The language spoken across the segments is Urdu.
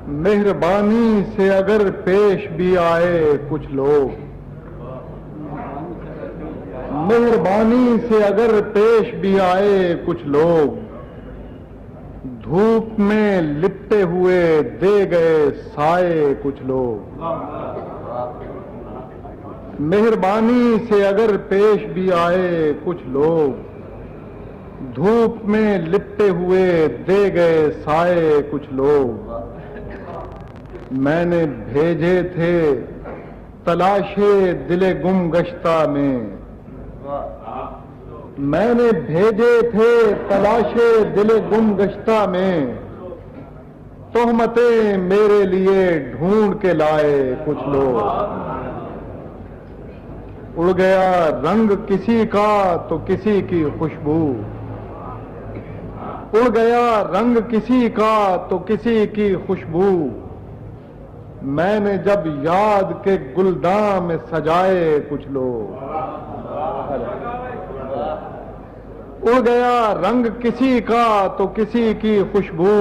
مہربانی سے اگر پیش بھی آئے کچھ لوگ، مہربانی سے اگر پیش بھی آئے کچھ لوگ، دھوپ میں لپٹے ہوئے دے گئے سائے کچھ لوگ، مہربانی سے اگر پیش بھی آئے کچھ لوگ، دھوپ میں لپٹے ہوئے دے گئے سائے کچھ لوگ، میں نے بھیجے تھے تلاشے دل گم گشتہ میں، میں نے بھیجے تھے تلاشے دل گم گشتہ میں، تہمتیں میرے لیے ڈھونڈ کے لائے کچھ لوگ، اڑ گیا رنگ کسی کا تو کسی کی خوشبو، اڑ گیا رنگ کسی کا تو کسی کی خوشبو، میں نے جب یاد کے گلدان میں سجائے کچھ لوگ، اڑ گیا رنگ کسی کا تو کسی کی خوشبو،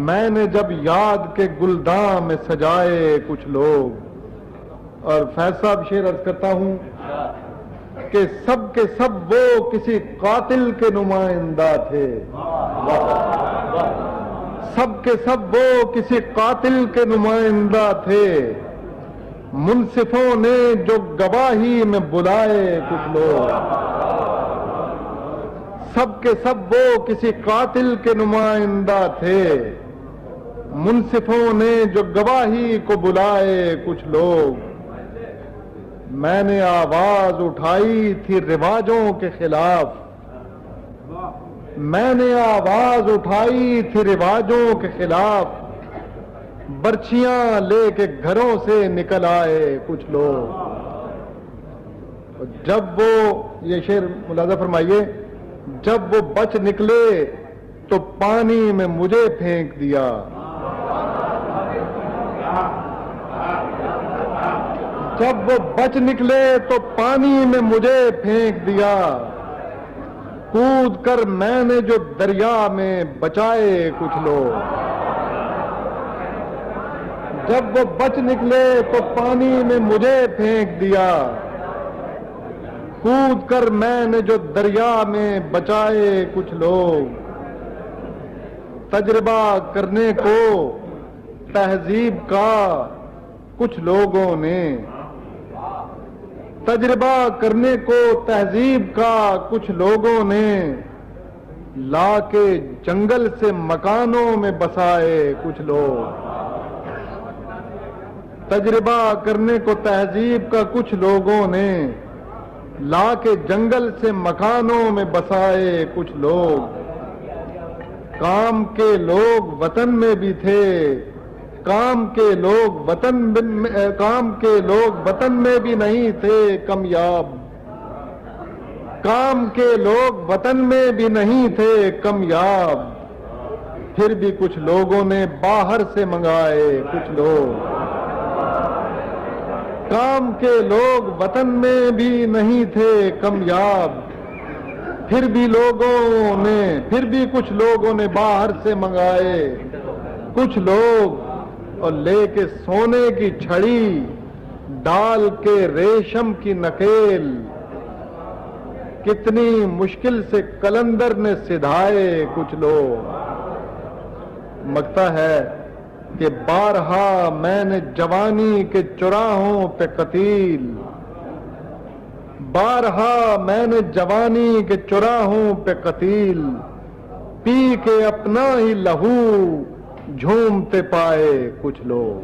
میں نے جب یاد کے گلدان میں سجائے کچھ لوگ۔ اور فیض صاحب شعر عرض کرتا ہوں کہ سب کے سب وہ کسی قاتل کے نمائندہ تھے، سب کے سب وہ کسی قاتل کے نمائندہ تھے، منصفوں نے جو گواہی میں بلائے کچھ لوگ، سب کے سب وہ کسی قاتل کے نمائندہ تھے، منصفوں نے جو گواہی کو بلائے کچھ لوگ، میں نے آواز اٹھائی تھی رواجوں کے خلاف، میں نے آواز اٹھائی تھی رواجوں کے خلاف، برچیاں لے کے گھروں سے نکل آئے کچھ لوگ۔ جب وہ، یہ شعر ملاحظہ فرمائیے، جب وہ بچ نکلے تو پانی میں مجھے پھینک دیا، جب وہ بچ نکلے تو پانی میں مجھے پھینک دیا، کود کر میں نے جو دریا میں بچائے کچھ لوگ، جب وہ بچ نکلے تو پانی میں مجھے پھینک دیا، کود کر میں نے جو دریا میں بچائے کچھ لوگ، تجربہ کرنے کو تہذیب کا کچھ لوگوں نے، تجربہ کرنے کو تہذیب کا کچھ لوگوں نے، لا کے جنگل سے مکانوں میں بسائے کچھ لوگ، تجربہ کرنے کو تہذیب کا کچھ لوگوں نے، لا کے جنگل سے مکانوں میں بسائے کچھ لوگ، کام کے لوگ وطن میں بھی تھے، کام کے لوگ وطن میں بھی نہیں تھے کمیاب، کام کے لوگ وطن میں بھی نہیں تھے کمیاب، پھر بھی کچھ لوگوں نے باہر سے منگائے کچھ لوگ، کام کے لوگ وطن میں بھی نہیں تھے کمیاب، پھر بھی کچھ لوگوں نے باہر سے منگائے کچھ لوگ، اور لے کے سونے کی چھڑی ڈال کے ریشم کی نکیل، کتنی مشکل سے قلندر نے سدھائے کچھ لوگ۔ مگتا ہے کہ بارہا میں نے جوانی کے چراہوں پہ قتیل، بارہا میں نے جوانی کے چراہوں پہ قتیل، پی کے اپنا ہی لہو جھومتے پائے کچھ لوگ۔